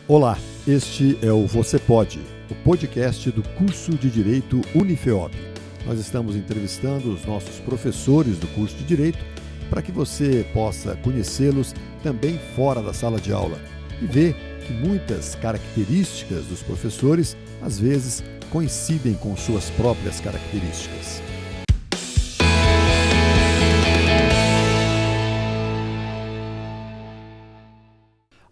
Olá, este é o Você Pode, o podcast do curso de Direito Unifeob. Nós estamos entrevistando os nossos professores do curso de Direito para que você possa conhecê-los também fora da sala de aula e ver que muitas características dos professores, às vezes, coincidem com suas próprias características.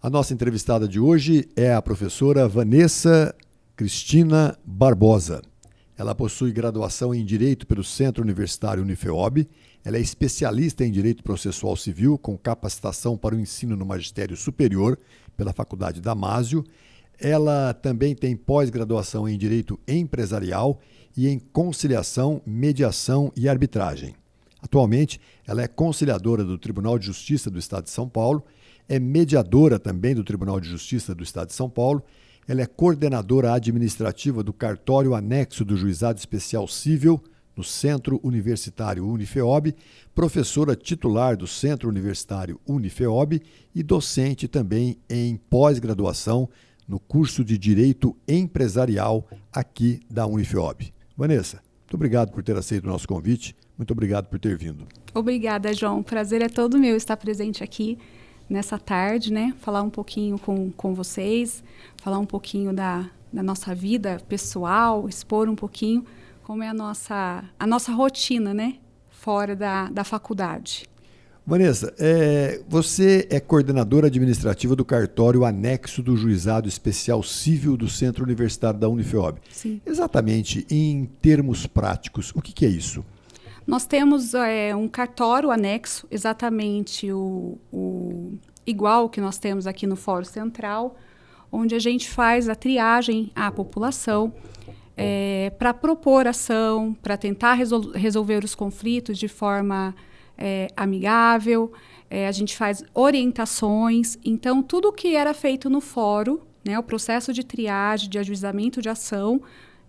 A nossa entrevistada de hoje é a professora Vanessa Cristina Barbosa. Ela possui graduação em Direito pelo Centro Universitário Unifeob. Ela é especialista em Direito Processual Civil com capacitação para o ensino no Magistério Superior pela Faculdade Damásio. Ela também tem pós-graduação em Direito Empresarial e em Conciliação, Mediação e Arbitragem. Atualmente, ela é conciliadora do Tribunal de Justiça do Estado de São Paulo, é mediadora também do Tribunal de Justiça do Estado de São Paulo, ela é coordenadora administrativa do cartório anexo do Juizado Especial Cível no Centro Universitário Unifeob, professora titular do Centro Universitário Unifeob e docente também em pós-graduação no curso de Direito Empresarial aqui da Unifeob. Vanessa, muito obrigado por ter aceito o nosso convite, muito obrigado por ter vindo. Obrigada, João. O prazer é todo meu estar presente aqui nessa tarde, né? Falar um pouquinho com vocês, falar um pouquinho da nossa vida pessoal, expor um pouquinho como é a nossa rotina, né? Fora da faculdade. Vanessa, você é coordenadora administrativa do cartório anexo do Juizado Especial Cível do Centro Universitário da Unifeob. Sim. Exatamente, em termos práticos, o que é isso? Nós temos um cartório anexo, exatamente o igual que nós temos aqui no Fórum Central, onde a gente faz a triagem à população para propor ação, para tentar resolver os conflitos de forma amigável. A gente faz orientações. Então, tudo o que era feito no fórum, né, o processo de triagem, de ajuizamento de ação,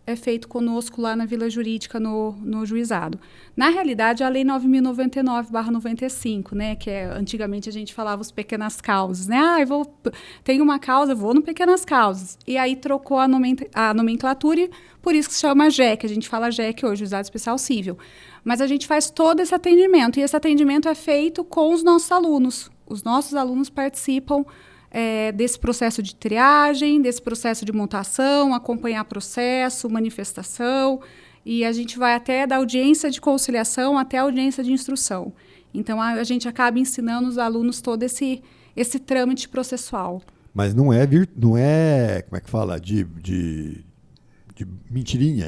é feito conosco lá na Vila Jurídica, no juizado. Na realidade, a Lei 9.099/95, né, que antigamente a gente falava os pequenas causas, né? Tenho uma causa, vou no pequenas causas. E aí trocou a nomenclatura e por isso que se chama JEC, a gente fala JEC hoje, Juizado Especial Cível. Mas a gente faz todo esse atendimento, e esse atendimento é feito com os nossos alunos. Os nossos alunos participam desse processo de triagem, desse processo de montação, acompanhar processo, manifestação, e a gente vai até da audiência de conciliação até a audiência de instrução. Então, a gente acaba ensinando os alunos todo esse trâmite processual. Mas não é como é que fala, de mentirinha,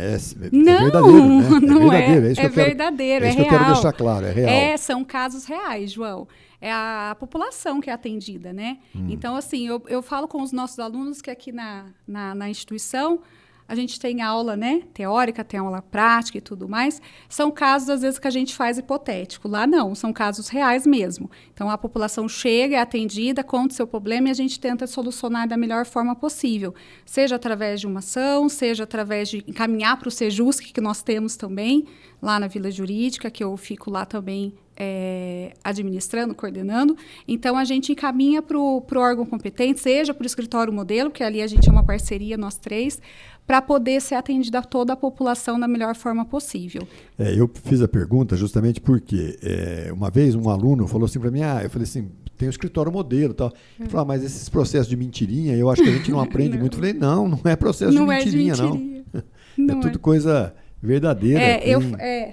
não, verdadeiro, né? Não verdadeiro, é verdadeiro, é isso que real. eu quero deixar claro, é real. São casos reais, João. É a população que é atendida, né? Então, assim, eu falo com os nossos alunos que aqui na instituição a gente tem aula, né, teórica, tem aula prática e tudo mais. São casos, às vezes, que a gente faz hipotético. Lá não, são casos reais mesmo. Então, a população chega, é atendida, conta o seu problema e a gente tenta solucionar da melhor forma possível. Seja através de uma ação, seja através de encaminhar para o Sejusc, que nós temos também, lá na Vila Jurídica, que eu fico lá também administrando, coordenando. Então, a gente encaminha para o órgão competente, seja para o escritório modelo, que ali a gente é uma parceria, nós três, para poder ser atendida a toda a população da melhor forma possível. Eu fiz a pergunta justamente porque uma vez um aluno falou assim para mim, eu falei assim, tem o escritório modelo e tal. Ele falou, mas esses processos de mentirinha, eu acho que a gente não aprende muito. Eu falei, não é processo de mentirinha, não. É tudo coisa verdadeira.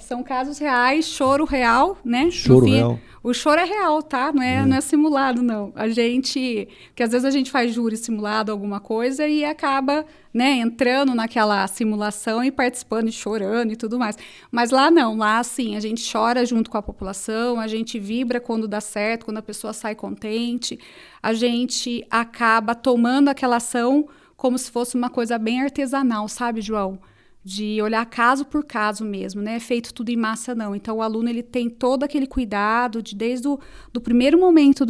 São casos reais, choro real, né? Choro real. O choro é real, tá? Não é simulado, não. Porque às vezes a gente faz júri simulado, alguma coisa, e acaba, né, entrando naquela simulação e participando e chorando e tudo mais. Mas lá não, lá assim, a gente chora junto com a população, a gente vibra quando dá certo, quando a pessoa sai contente, a gente acaba tomando aquela ação como se fosse uma coisa bem artesanal, sabe, João? De olhar caso por caso mesmo, né? Feito tudo em massa, não. Então, o aluno ele tem todo aquele cuidado desde o primeiro momento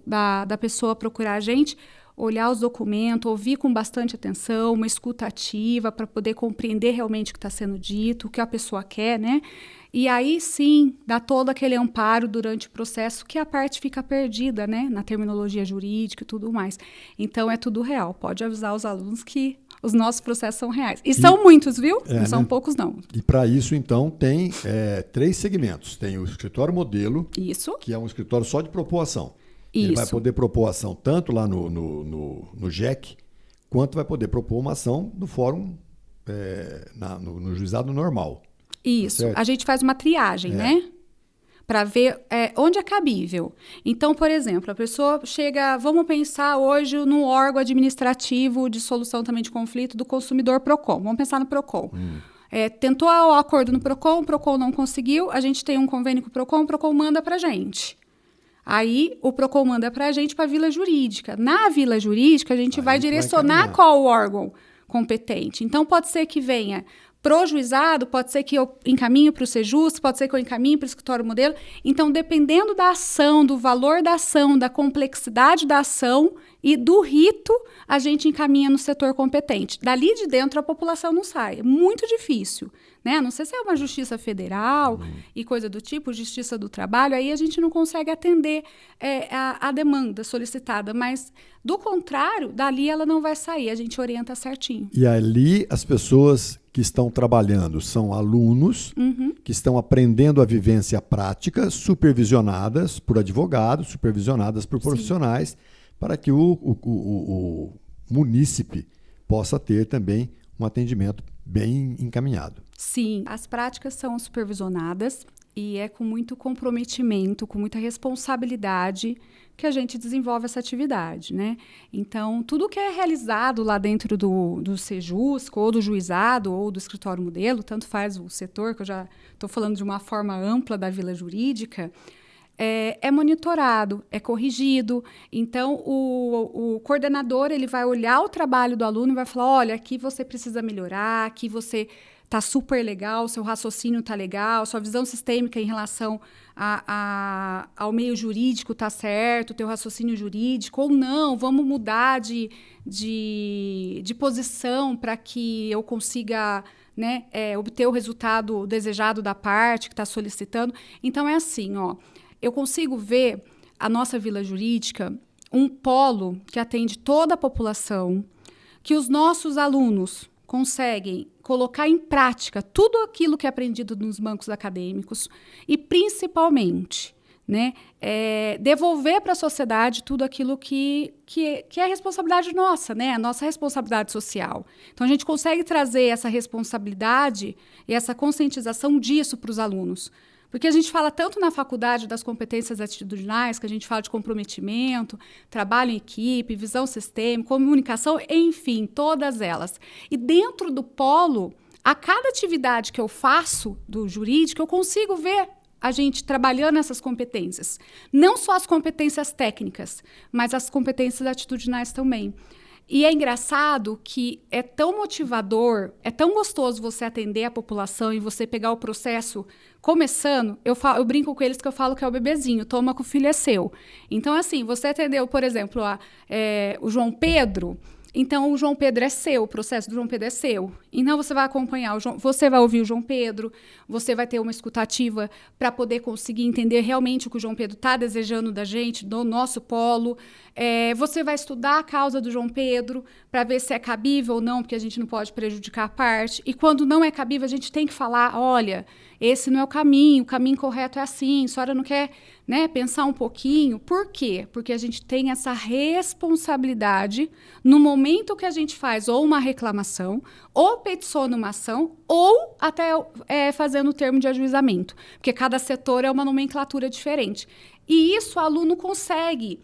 da pessoa procurar a gente, olhar os documentos, ouvir com bastante atenção, uma escuta ativa para poder compreender realmente o que está sendo dito, o que a pessoa quer, né? E aí sim, dá todo aquele amparo durante o processo que a parte fica perdida, né? Na terminologia jurídica e tudo mais. Então, é tudo real. Pode avisar os alunos que os nossos processos são reais. E são muitos, viu? Não são poucos, não. E para isso, então, tem 3 segmentos. Tem o escritório modelo, Isso. que é um escritório só de propor ação. Isso. Ele vai poder propor ação tanto lá no JEC, quanto vai poder propor uma ação no fórum, no juizado normal. Isso. Certo? A gente faz uma triagem, né? Para ver onde é cabível. Então, por exemplo, a pessoa chega... Vamos pensar hoje no órgão administrativo de solução também de conflito do consumidor PROCON. Vamos pensar no PROCON. Tentou o acordo no PROCON, o PROCON não conseguiu, a gente tem um convênio com o PROCON manda para a gente. Aí, o PROCON manda para a gente para a vila jurídica. Na vila jurídica, a gente vai direcionar qual o órgão competente. Então, pode ser que venha pro juizado, pode ser que eu encaminhe para o Sejus, pode ser que eu encaminhe para o escritório modelo. Então, dependendo da ação, do valor da ação, da complexidade da ação e do rito, a gente encaminha no setor competente. Dali de dentro, a população não sai. É muito difícil, né? Não sei se é uma justiça federal e coisa do tipo, justiça do trabalho, aí a gente não consegue atender a demanda solicitada, mas, do contrário, dali ela não vai sair, a gente orienta certinho. E ali as pessoas que estão trabalhando são alunos que estão aprendendo a vivência prática, supervisionadas por advogados, supervisionadas por profissionais, para que o munícipe possa ter também um atendimento bem encaminhado. Sim, as práticas são supervisionadas e é com muito comprometimento, com muita responsabilidade que a gente desenvolve essa atividade, né? Então, tudo que é realizado lá dentro do Sejusco, ou do juizado, ou do escritório modelo, tanto faz o setor, que eu já estou falando de uma forma ampla da vila jurídica, é monitorado, é corrigido. Então, o coordenador ele vai olhar o trabalho do aluno e vai falar, olha, aqui você precisa melhorar, aqui você está super legal, seu raciocínio está legal, sua visão sistêmica em relação ao meio jurídico está certo, teu raciocínio jurídico, ou não, vamos mudar de posição para que eu consiga, né, obter o resultado desejado da parte que está solicitando. Então, é assim, ó, eu consigo ver a nossa vila jurídica um polo que atende toda a população, que os nossos alunos conseguem colocar em prática tudo aquilo que é aprendido nos bancos acadêmicos e, principalmente, né, devolver para a sociedade tudo aquilo que é responsabilidade nossa, né, a nossa responsabilidade social. Então, a gente consegue trazer essa responsabilidade e essa conscientização disso para os alunos. Porque a gente fala tanto na faculdade das competências atitudinais, que a gente fala de comprometimento, trabalho em equipe, visão sistêmica, comunicação, enfim, todas elas. E dentro do polo, a cada atividade que eu faço do jurídico, eu consigo ver a gente trabalhando essas competências. Não só as competências técnicas, mas as competências atitudinais também. E é engraçado que é tão motivador, é tão gostoso você atender a população e você pegar o processo começando. Eu brinco com eles que eu falo que é o bebezinho, toma que o filho é seu. Então, assim, você atendeu, por exemplo, o João Pedro. Então, o João Pedro é seu, o processo do João Pedro é seu. Então, você vai acompanhar, você vai ouvir o João Pedro, você vai ter uma escutativa para poder conseguir entender realmente o que o João Pedro está desejando da gente, do nosso polo. Você vai estudar a causa do João Pedro para ver se é cabível ou não, porque a gente não pode prejudicar a parte. E quando não é cabível, a gente tem que falar, olha, esse não é o caminho correto é assim, a senhora não quer, né, pensar um pouquinho. Por quê? Porque a gente tem essa responsabilidade no momento que a gente faz ou uma reclamação, ou peticiona uma ação, ou até fazendo o termo de ajuizamento, porque cada setor é uma nomenclatura diferente. E isso o aluno consegue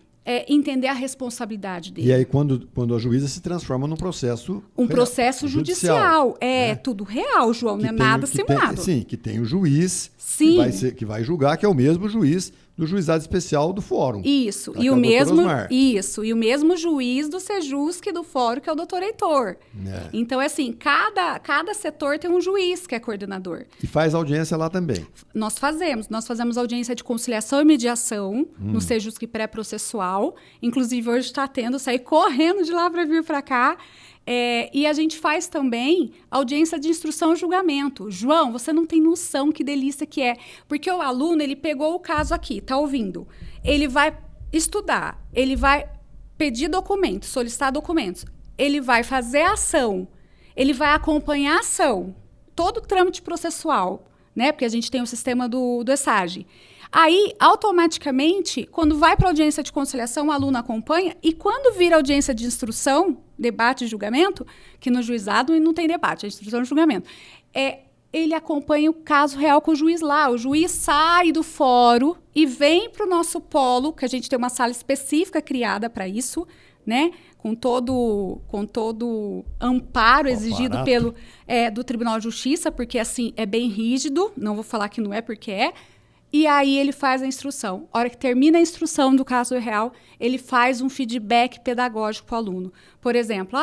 entender a responsabilidade dele. E aí, quando a juíza se transforma num processo... processo judicial. É tudo real, João, não é nada simulado. Sim, que tem o juiz Sim. Que vai julgar, que é o mesmo juiz do juizado especial do fórum. Isso. Tá, E que o é o mesmo, Dr. Osmar. isso. E o mesmo juiz do Sejusc do fórum, que é o doutor Heitor. É. Então, é assim, cada setor tem um juiz que é coordenador. E faz audiência lá também. Nós fazemos audiência de conciliação e mediação no Sejusc pré-processual. Inclusive, hoje está tendo, sair correndo de lá para vir para cá. E a gente faz também audiência de instrução e julgamento. João, você não tem noção que delícia que é. Porque o aluno, ele pegou o caso aqui, tá ouvindo? Ele vai estudar, ele vai pedir documentos, solicitar documentos. Ele vai fazer a ação, ele vai acompanhar a ação, todo o trâmite processual, né? Porque a gente tem o sistema do ESAGE. Aí, automaticamente, quando vai para a audiência de conciliação, o aluno acompanha, e quando vira audiência de instrução, debate e julgamento, que no juizado não tem debate, é instrução e julgamento, ele acompanha o caso real com o juiz lá. O juiz sai do fórum e vem para o nosso polo, que a gente tem uma sala específica criada para isso, né? Com todo amparo exigido do Tribunal de Justiça, porque assim é bem rígido, não vou falar que não é porque é. E aí ele faz a instrução. A hora que termina a instrução do caso real, ele faz um feedback pedagógico para o aluno. Por exemplo,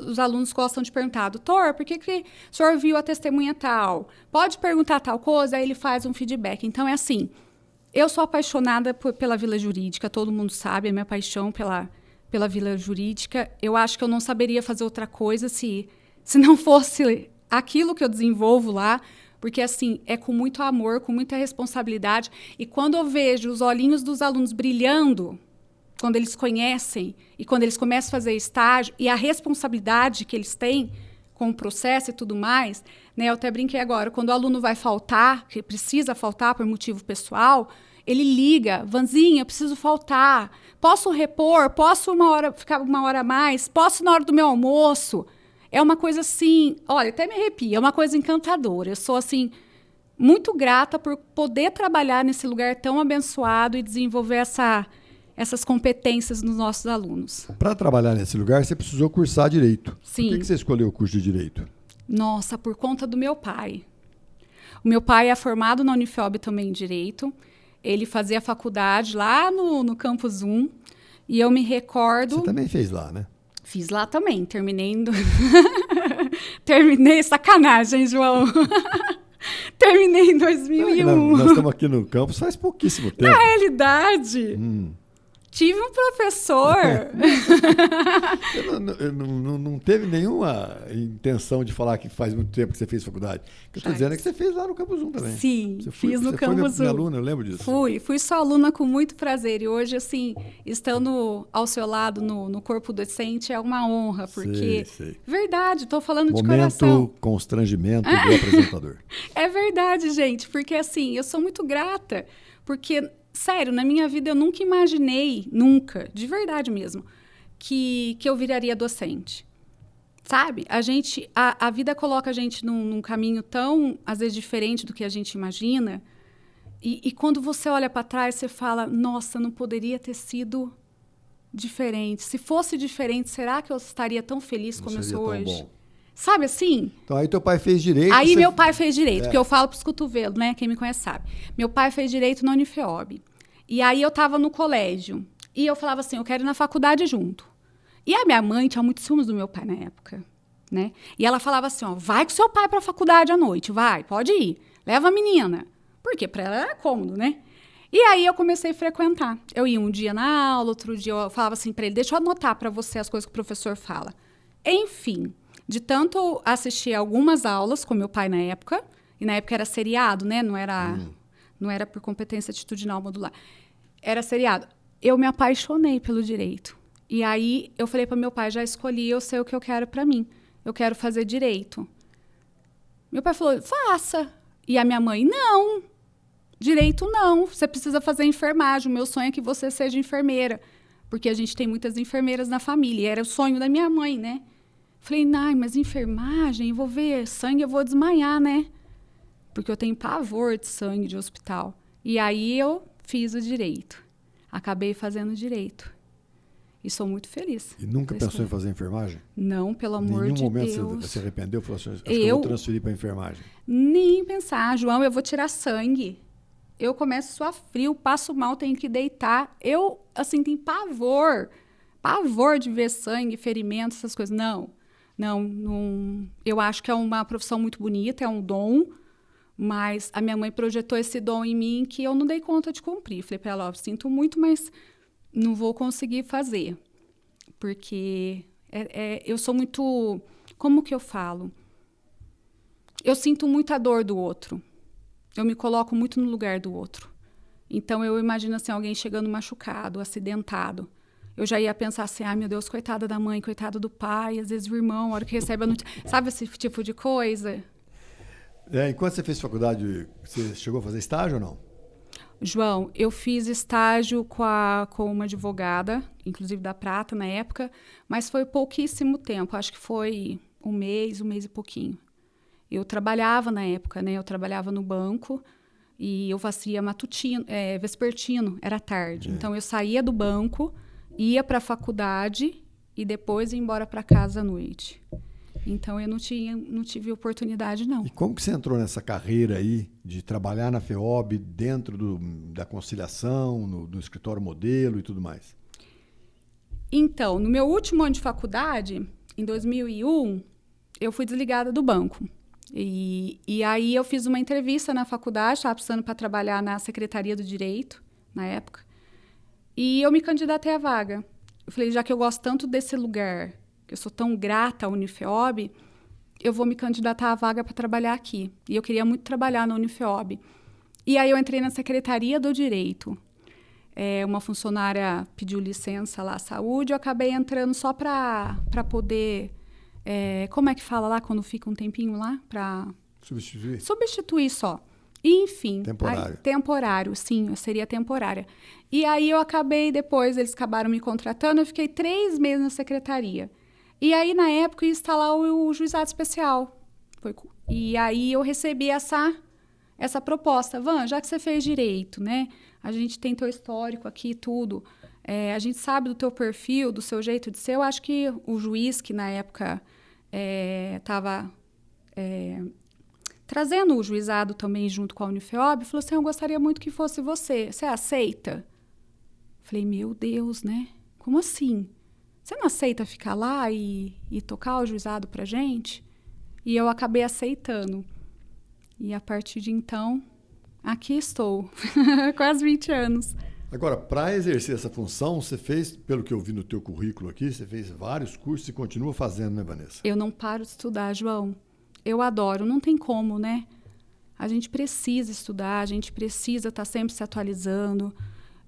os alunos gostam de perguntar, doutor, por que o senhor viu a testemunha tal? Pode perguntar tal coisa? Aí ele faz um feedback. Então, é assim, eu sou apaixonada pela Vila Jurídica, todo mundo sabe, a minha paixão pela Vila Jurídica. Eu acho que eu não saberia fazer outra coisa se não fosse aquilo que eu desenvolvo lá. Porque, assim, é com muito amor, com muita responsabilidade. E quando eu vejo os olhinhos dos alunos brilhando, quando eles conhecem e quando eles começam a fazer estágio, e a responsabilidade que eles têm com o processo e tudo mais, né? Eu até brinquei agora, quando o aluno vai faltar, que precisa faltar por motivo pessoal, ele liga, Vanzinha, eu preciso faltar. Posso repor? Posso ficar uma hora a mais? Posso na hora do meu almoço? É uma coisa assim, olha, até me arrepia, é uma coisa encantadora. Eu sou, assim, muito grata por poder trabalhar nesse lugar tão abençoado e desenvolver essas competências nos nossos alunos. Para trabalhar nesse lugar, você precisou cursar Direito. Sim. Por que você escolheu o curso de Direito? Nossa, por conta do meu pai. O meu pai é formado na Unifeob também em Direito. Ele fazia faculdade lá no Campus 1. E eu me recordo... Você também fez lá, né? Fiz lá também, terminei, sacanagem, João. Terminei em 2001. Nós estamos aqui no campus faz pouquíssimo tempo. Na realidade, tive um professor... não teve nenhuma intenção de falar que faz muito tempo que você fez faculdade. O que eu estou dizendo é que você fez lá no Campus 1 também. Sim, fiz no Campus 1. Você foi minha aluna, eu lembro disso. Fui sua aluna com muito prazer. E hoje, assim, estando ao seu lado no corpo docente é uma honra, porque... Sei. Verdade, estou falando de coração. Momento constrangimento do apresentador. É verdade, gente, porque assim, eu sou muito grata, porque... Sério, na minha vida eu nunca imaginei, de verdade mesmo, que eu viraria docente. Sabe? A vida coloca a gente num caminho tão, às vezes, diferente do que a gente imagina. E quando você olha para trás, você fala, nossa, não poderia ter sido diferente. Se fosse diferente, será que eu estaria tão feliz como eu sou hoje? Bom. Sabe assim? Então, aí teu pai fez Direito... Aí meu pai fez Direito, porque eu falo pros cotovelos, né? Quem me conhece sabe. Meu pai fez Direito na Unifeob. E aí eu tava no colégio. E eu falava assim, eu quero ir na faculdade junto. E a minha mãe tinha muitos ciúmes do meu pai na época, né? E ela falava assim, ó, vai com seu pai pra faculdade à noite, vai, pode ir. Leva a menina. Porque pra ela era cômodo, né? E aí eu comecei a frequentar. Eu ia um dia na aula, outro dia eu falava assim pra ele, deixa eu anotar pra você as coisas que o professor fala. Enfim... De tanto assistir algumas aulas com meu pai na época, e na época era seriado, né? Não era por competência atitudinal modular. Era seriado. Eu me apaixonei pelo Direito. E aí eu falei para meu pai, já escolhi, eu sei o que eu quero para mim. Eu quero fazer Direito. Meu pai falou, faça. E a minha mãe, não. Direito não. Você precisa fazer enfermagem. O meu sonho é que você seja enfermeira. Porque a gente tem muitas enfermeiras na família. E era o sonho da minha mãe, né? Falei, mas enfermagem, eu vou ver sangue, eu vou desmaiar, né? Porque eu tenho pavor de sangue de hospital. E aí eu fiz o Direito. Acabei fazendo Direito. E sou muito feliz. E nunca pensou em fazer enfermagem? Não, pelo amor de Deus. Em nenhum momento você se arrependeu? Falou assim, acho que eu vou transferir para enfermagem. Nem pensar, João, eu vou tirar sangue. eu começo a suar frio, passo mal, tenho que deitar. Eu, assim, tenho pavor de ver sangue, ferimento, essas coisas. Não. Eu acho que é uma profissão muito bonita, é um dom, mas a minha mãe projetou esse dom em mim que eu não dei conta de cumprir. Falei para ela, ó, sinto muito, mas não vou conseguir fazer, porque eu sou muito... Como que eu falo? Eu sinto muita dor do outro. Eu me coloco muito no lugar do outro. Então, eu imagino assim, alguém chegando machucado, acidentado. Eu já ia pensar assim, ai, meu Deus, coitada da mãe, coitado do pai, às vezes o irmão, a hora que recebe a notícia. Sabe esse tipo de coisa? Enquanto você fez faculdade, você chegou a fazer estágio ou não? João, eu fiz estágio com uma advogada, inclusive da Prata na época, mas foi pouquíssimo tempo, acho que foi um mês e pouquinho. Eu trabalhava na época, né? Eu trabalhava no banco e eu fazia matutino, vespertino, era tarde. Então, eu saía do banco, ia para a faculdade e depois ia embora para casa à noite. Então, eu não tive oportunidade, não. E como que você entrou nessa carreira aí de trabalhar na FEOB dentro da conciliação, no escritório modelo e tudo mais? Então, no meu último ano de faculdade, em 2001, eu fui desligada do banco. E aí eu fiz uma entrevista na faculdade, estava precisando para trabalhar na Secretaria do Direito, na época, e eu me candidatei à vaga. Eu falei, já que eu gosto tanto desse lugar, que eu sou tão grata à Unifeob, eu vou me candidatar à vaga para trabalhar aqui. E eu queria muito trabalhar na Unifeob. E aí eu entrei na Secretaria do Direito. Uma funcionária pediu licença lá à saúde, eu acabei entrando só para poder... como é que fala lá quando fica um tempinho lá? Para substituir só. E, enfim. Temporário. Temporário, sim, eu seria temporária. E aí eu acabei, depois eles acabaram me contratando, eu fiquei 3 meses na secretaria. E aí, na época, ia instalar o juizado especial. E aí eu recebi essa proposta. Van, já que você fez direito, né? A gente tem teu histórico aqui e tudo. A gente sabe do teu perfil, do seu jeito de ser. Eu acho que o juiz, que na época estava trazendo o juizado também junto com a Unifeob, falou assim, eu gostaria muito que fosse você. Você aceita? Falei, meu Deus, né? Como assim? Você não aceita ficar lá e tocar o juizado pra gente? E eu acabei aceitando. E a partir de então, aqui estou, quase 20 anos. Agora, para exercer essa função, você fez, pelo que eu vi no teu currículo aqui, você fez vários cursos e continua fazendo, né, Vanessa? Eu não paro de estudar, João. Eu adoro, não tem como, né? A gente precisa estudar, a gente precisa estar sempre se atualizando.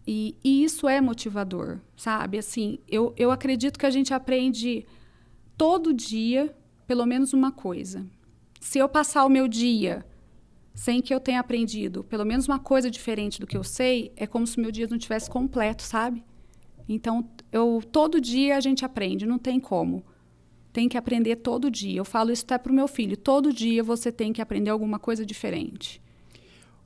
E isso é motivador, sabe? Assim, eu acredito que a gente aprende todo dia, pelo menos uma coisa. Se eu passar o meu dia sem que eu tenha aprendido pelo menos uma coisa diferente do que eu sei, é como se o meu dia não tivesse completo, sabe? Então, todo dia a gente aprende, não tem como. Tem que aprender todo dia. Eu falo isso até para o meu filho. Todo dia você tem que aprender alguma coisa diferente.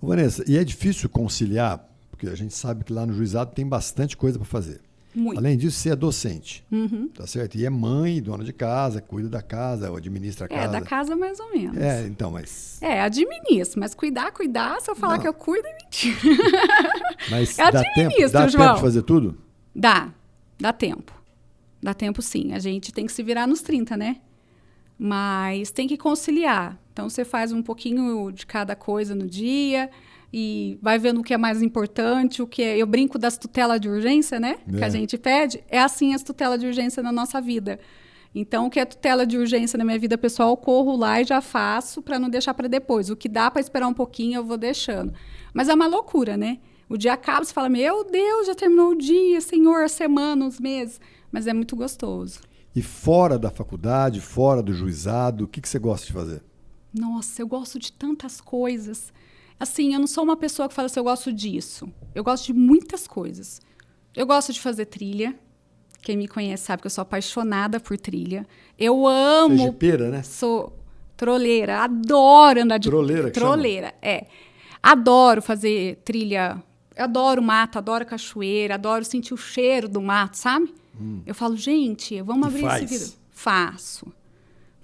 Ô, Vanessa, e é difícil conciliar, porque a gente sabe que lá no juizado tem bastante coisa para fazer. Muito. Além disso, você é docente, Uhum. tá certo? E é mãe, dona de casa, cuida da casa, administra a casa. Da casa mais ou menos. Então, mas... Administro, mas cuidar, se eu falar Não. que eu cuido, é mentira. Mas Eu dá administro, tempo de fazer tudo? Dá tempo. Dá tempo, sim. A gente tem que se virar nos 30, né? Mas tem que conciliar. Então, você faz um pouquinho de cada coisa no dia e vai vendo o que é mais importante, eu brinco das tutelas de urgência, né? Que a gente pede. É assim as tutelas de urgência na nossa vida. Então, o que é tutela de urgência na minha vida pessoal, eu corro lá e já faço para não deixar para depois. O que dá para esperar um pouquinho, eu vou deixando. Mas é uma loucura, né? O dia acaba, você fala, meu Deus, já terminou o dia, Senhor, a semana, os meses. Mas é muito gostoso. E fora da faculdade, fora do juizado, o que você gosta de fazer? Nossa, eu gosto de tantas coisas. Assim, eu não sou uma pessoa que fala assim, eu gosto disso. Eu gosto de muitas coisas. Eu gosto de fazer trilha. Quem me conhece sabe que eu sou apaixonada por trilha. Eu amo... Você é jipeira, né? Sou troleira. Adoro andar de... Troleira, que Troleira, Adoro fazer trilha. Adoro mato, adoro cachoeira, adoro sentir o cheiro do mato, sabe? Eu falo, gente, vamos abrir esse vidro.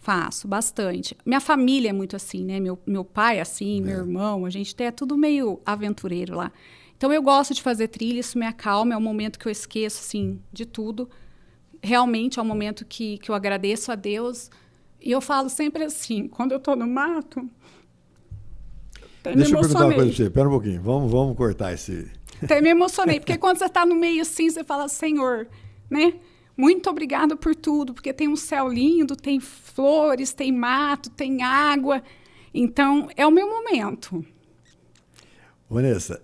Faço, bastante. Minha família é muito assim, né? Meu pai é assim, meu irmão, a gente é tudo meio aventureiro lá. Então, eu gosto de fazer trilha, isso me acalma, é um momento que eu esqueço, assim, de tudo. Realmente é um momento que eu agradeço a Deus. E eu falo sempre assim, quando eu tô no mato, até Deixa me eu perguntar uma coisa emocionei. pra você. Espera um pouquinho. Vamos cortar esse... Até me emocionei, porque quando você tá no meio assim, você fala, Senhor, né? Muito obrigado por tudo, porque tem um céu lindo, tem flores, tem mato, tem água. Então, é o meu momento. Vanessa,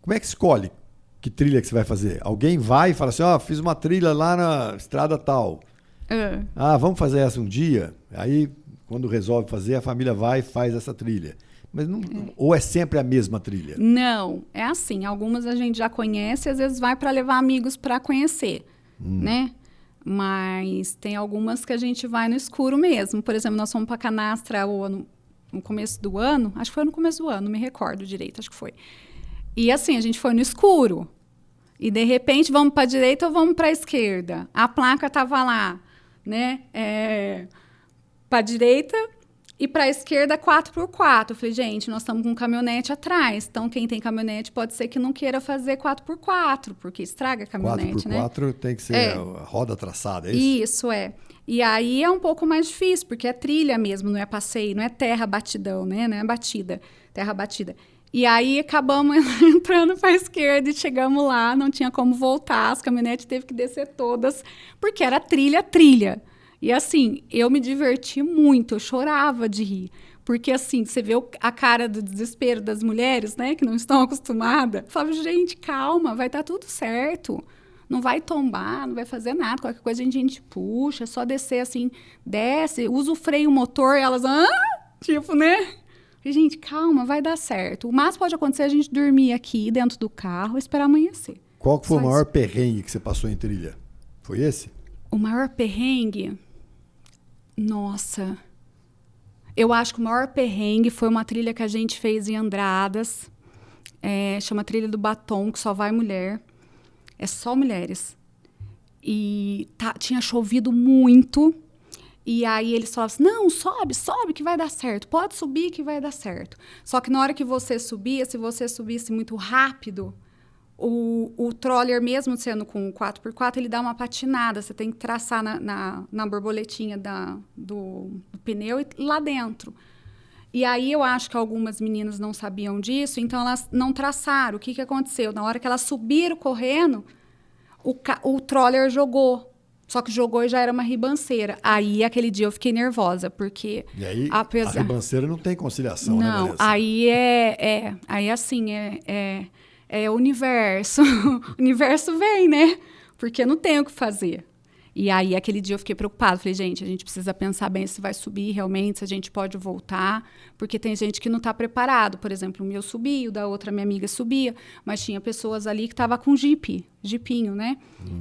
como é que escolhe que trilha que você vai fazer? Alguém vai e fala assim, fiz uma trilha lá na estrada tal. Vamos fazer essa um dia? Aí, quando resolve fazer, a família vai e faz essa trilha. Mas não, ou é sempre a mesma trilha? Não, é assim. Algumas a gente já conhece, às vezes vai para levar amigos para conhecer, né? Mas tem algumas que a gente vai no escuro mesmo. Por exemplo, nós fomos para Canastra no começo do ano. Acho que foi no começo do ano, não me recordo direito, acho que foi. E assim, a gente foi no escuro. E, de repente, vamos para a direita ou vamos para a esquerda? A placa estava lá, né? Para a direita e para a esquerda, 4x4. Eu falei, gente, nós estamos com um caminhonete atrás. Então, quem tem caminhonete pode ser que não queira fazer 4x4, porque estraga a caminhonete, 4x4 tem que ser a roda traçada, é isso? Isso, é. E aí é um pouco mais difícil, porque é trilha mesmo, não é passeio, não é terra batidão, né? Não é batida, terra batida. E aí acabamos entrando para a esquerda e chegamos lá, não tinha como voltar, as caminhonetes teve que descer todas, porque era trilha. E assim, eu me diverti muito, eu chorava de rir. Porque assim, você vê a cara do desespero das mulheres, né, que não estão acostumadas. Eu falava, gente, calma, vai estar tudo certo. Não vai tombar, não vai fazer nada. Qualquer coisa a gente puxa, é só descer assim, desce, usa o freio motor, elas, tipo, né? E, gente, calma, vai dar certo. O máximo pode acontecer a gente dormir aqui dentro do carro e esperar amanhecer. Qual que foi Só o maior isso. perrengue que você passou em trilha? Foi esse? O maior perrengue? Nossa. Eu acho que o maior perrengue foi uma trilha que a gente fez em Andradas. Chama Trilha do Batom, que só vai mulher. É só mulheres. E tinha chovido muito. E aí eles falavam assim, não, sobe que vai dar certo. Pode subir que vai dar certo. Só que na hora que você subia, se você subisse muito rápido, o troller, mesmo sendo com 4x4, ele dá uma patinada. Você tem que traçar na borboletinha do pneu e lá dentro. E aí eu acho que algumas meninas não sabiam disso, então elas não traçaram. O que aconteceu? Na hora que elas subiram correndo, o troller jogou. Só que jogou e já era uma ribanceira. Aí, aquele dia, eu fiquei nervosa, porque... E aí, a ribanceira não tem conciliação, né, Não, Vanessa? aí Aí, assim, é o universo. O universo vem, né? Porque não tem o que fazer. E aí, aquele dia, eu fiquei preocupada. Falei, gente, a gente precisa pensar bem se vai subir realmente, se a gente pode voltar. Porque tem gente que não está preparado. Por exemplo, o meu subia, o da outra minha amiga subia. Mas tinha pessoas ali que estavam com jipinho, né?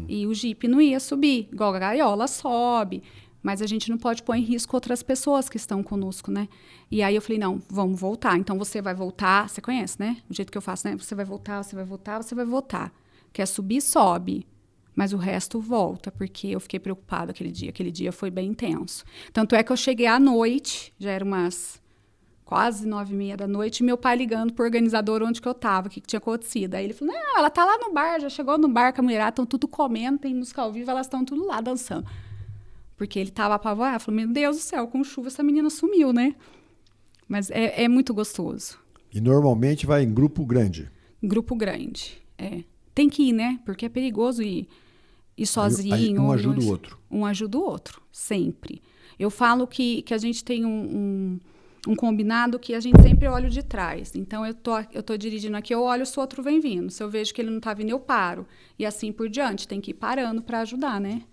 E o jipe não ia subir. Igual a gaiola sobe. Mas a gente não pode pôr em risco outras pessoas que estão conosco, né? E aí eu falei, não, vamos voltar. Então, você vai voltar. Você conhece, né? O jeito que eu faço, né? Você vai voltar, você vai voltar, você vai voltar. Quer subir, sobe. Mas o resto volta, porque eu fiquei preocupada aquele dia. Aquele dia foi bem intenso. Tanto é que eu cheguei à noite, já era umas quase 9h30 da noite, e meu pai ligando pro organizador onde que eu tava, o que tinha acontecido. Aí ele falou, não, ela tá lá no bar, já chegou no bar com a mulherada, estão tudo comendo, tem música ao vivo, elas estão tudo lá dançando. Porque ele tava apavorado, falou, meu Deus do céu, com chuva essa menina sumiu, né? Mas é muito gostoso. E normalmente vai em grupo grande? Grupo grande, Tem que ir, né? Porque é perigoso ir sozinho. Aí um ajuda o outro. Um ajuda o outro, sempre. Eu falo que a gente tem um combinado que a gente sempre olha o de trás. Então, eu tô dirigindo aqui, eu olho se o outro vem vindo. Se eu vejo que ele não tá vindo, eu paro. E assim por diante. Tem que ir parando para ajudar, né?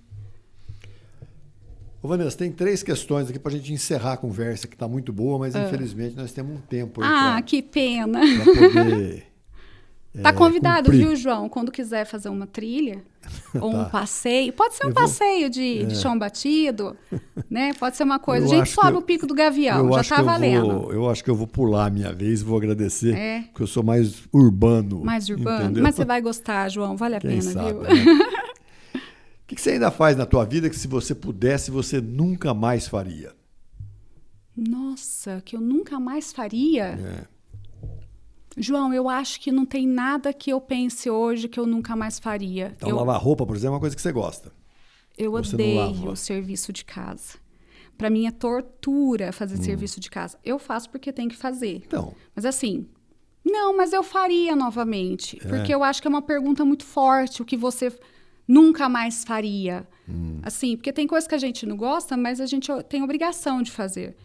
Ô, Vanessa, tem 3 questões aqui para a gente encerrar a conversa, que está muito boa, mas infelizmente nós temos um tempo aí que pena. para poder... Tá convidado, cumprir. viu, João? Quando quiser fazer uma trilha ou um passeio. Pode ser um passeio de chão batido, né? Pode ser uma coisa. A gente sobe o Pico do Gavião, já tá valendo. Eu acho que eu vou pular a minha vez e vou agradecer, porque eu sou mais urbano. Mais urbano. Entendeu? Mas você vai gostar, João. Vale a Quem pena, sabe, viu? né? que você ainda faz na tua vida que se você pudesse, você nunca mais faria? Nossa, que eu nunca mais faria? É. João, eu acho que não tem nada que eu pense hoje que eu nunca mais faria. Então, lavar roupa, por exemplo, é uma coisa que você gosta. Eu Você não lava. odeio o serviço de casa. Para mim é tortura fazer serviço de casa. Eu faço porque tem que fazer. Então, Mas assim, não, mas eu faria novamente. Porque eu acho que é uma pergunta muito forte, o que você nunca mais faria. Assim, porque tem coisas que a gente não gosta, mas a gente tem obrigação de fazer.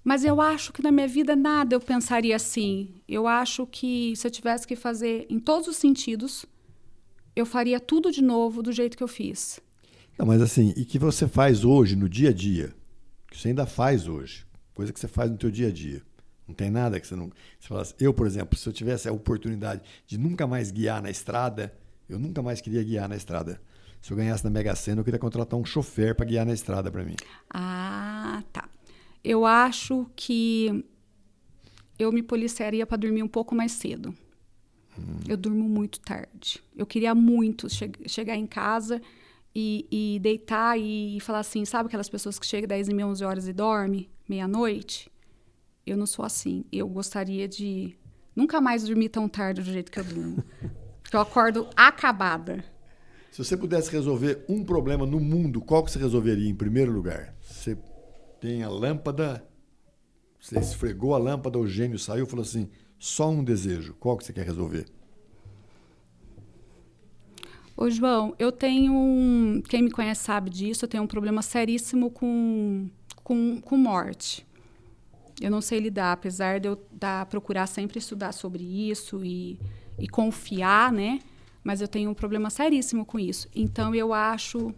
Mas eu acho que na minha vida nada eu pensaria assim. Eu acho que se eu tivesse que fazer em todos os sentidos, eu faria tudo de novo do jeito que eu fiz. não, mas assim, e que você faz hoje, no dia a dia, que você ainda faz hoje, coisa que você faz no teu dia a dia. Não tem nada que você não... Você fala assim, eu, por exemplo, se eu tivesse a oportunidade de nunca mais guiar na estrada, eu nunca mais queria guiar na estrada. Se eu ganhasse na Mega Sena, eu queria contratar um chofer para guiar na estrada para mim. Ah, tá. Eu acho que eu me policiaria para dormir um pouco mais cedo. Eu durmo muito tarde. Eu queria muito chegar em casa e deitar e falar assim, sabe aquelas pessoas que chegam 10 e meia, 11 horas e dorme meia-noite? Eu não sou assim. Eu gostaria de nunca mais dormir tão tarde do jeito que eu durmo. Porque eu acordo acabada. Se você pudesse resolver um problema no mundo, qual que você resolveria em primeiro lugar? Você tem a lâmpada, você esfregou a lâmpada, o gênio saiu e falou assim, só um desejo, qual que você quer resolver? Ô, João, eu tenho quem me conhece sabe disso, eu tenho um problema seríssimo com morte. Eu não sei lidar, apesar de eu procurar sempre estudar sobre isso e confiar, né? Mas eu tenho um problema seríssimo com isso. Então, eu acho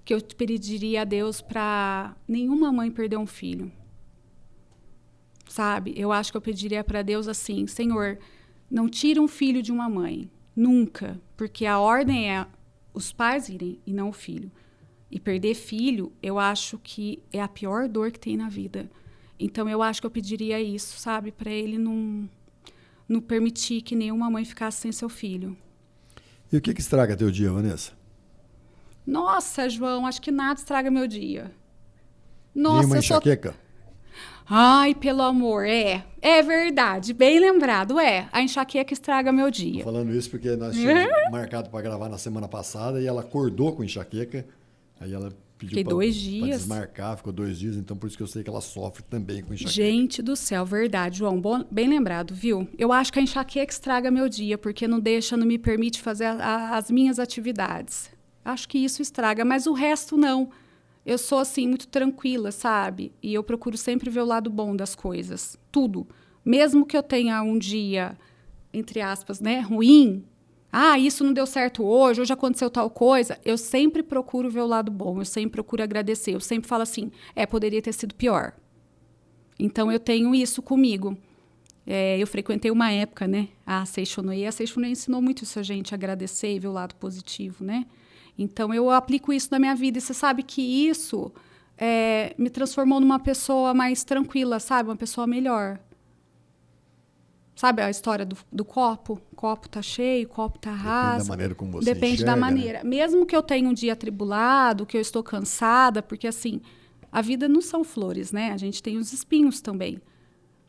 que eu pediria a Deus para nenhuma mãe perder um filho. Sabe? Eu acho que eu pediria para Deus assim, Senhor, não tira um filho de uma mãe. Nunca. Porque a ordem é os pais irem e não o filho. E perder filho, eu acho que é a pior dor que tem na vida. Então, eu acho que eu pediria isso, sabe? Para ele não permitir que nenhuma mãe ficasse sem seu filho. E o que estraga teu dia, Vanessa? Nossa, João, acho que nada estraga meu dia. Nenhuma Nossa, eu sou... enxaqueca? Ai, pelo amor, é verdade, bem lembrado, a enxaqueca estraga meu Tô dia. falando isso porque nós tínhamos marcado para gravar na semana passada e ela acordou com enxaqueca, aí ela pediu para desmarcar, ficou 2 dias, então por isso que eu sei que ela sofre também com enxaqueca. Gente do céu, verdade, João, bem lembrado, viu? Eu acho que a enxaqueca estraga meu dia, porque não me permite fazer as minhas atividades. Acho que isso estraga, mas o resto não. Eu sou, assim, muito tranquila, sabe? E eu procuro sempre ver o lado bom das coisas. Tudo. Mesmo que eu tenha um dia, entre aspas, né, ruim. Ah, isso não deu certo hoje aconteceu tal coisa. Eu sempre procuro ver o lado bom. Eu sempre procuro agradecer. Eu sempre falo assim, poderia ter sido pior. Então, eu tenho isso comigo. Eu frequentei uma época, né, a Seixonoye. A Seixonoye ensinou muito isso a gente, agradecer e ver o lado positivo, né? Então, eu aplico isso na minha vida. E você sabe que isso me transformou numa pessoa mais tranquila, sabe? Uma pessoa melhor. Sabe a história do copo? O copo tá cheio, o copo tá raso. Depende da maneira como você Depende enxerga, da maneira. Né? Mesmo que eu tenha um dia atribulado, que eu estou cansada, porque, assim, a vida não são flores, né? A gente tem os espinhos também.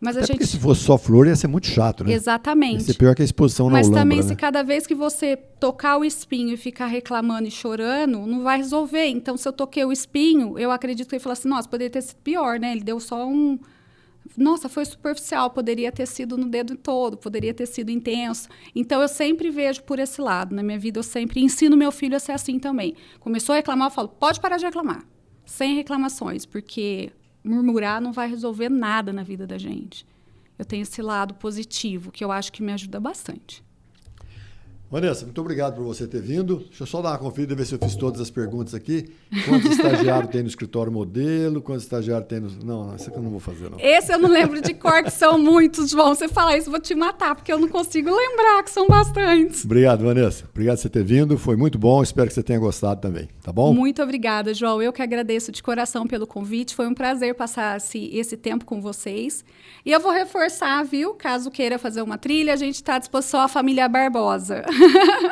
Mas Até porque se fosse só flor ia ser muito chato, né? Exatamente. Ia ser pior que a exposição na Olambra, também, né? se cada vez que você tocar o espinho e ficar reclamando e chorando, não vai resolver. Então, se eu toquei o espinho, eu acredito que ele falou assim, nossa, poderia ter sido pior, né? Ele deu só um... Nossa, foi superficial, poderia ter sido no dedo todo, poderia ter sido intenso. Então, eu sempre vejo por esse lado. Na minha vida, eu sempre ensino meu filho a ser assim também. Começou a reclamar, eu falo, pode parar de reclamar. Sem reclamações, porque murmurar não vai resolver nada na vida da gente. Eu tenho esse lado positivo, que eu acho que me ajuda bastante. Vanessa, muito obrigado por você ter vindo. Deixa eu só dar uma conferida, ver se eu fiz todas as perguntas aqui. Quantos estagiários tem no escritório modelo? Quantos estagiários tem no... Não, isso aqui eu não vou fazer, não. Esse eu não lembro de cor, que são muitos, João. Você falar isso, eu vou te matar, porque eu não consigo lembrar, que são bastantes. Obrigado, Vanessa. Obrigado por você ter vindo. Foi muito bom. Espero que você tenha gostado também. Tá bom? Muito obrigada, João. Eu que agradeço de coração pelo convite. Foi um prazer passar esse tempo com vocês. E eu vou reforçar, viu? Caso queira fazer uma trilha, a gente está à disposição, a família Barbosa.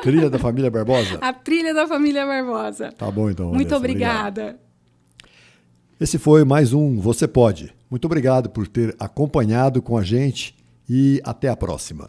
Trilha da Família Barbosa? A Trilha da Família Barbosa. Tá bom, então. Muito Vanessa, obrigada. Obrigado. Esse foi mais um Você Pode. Muito obrigado por ter acompanhado com a gente e até a próxima.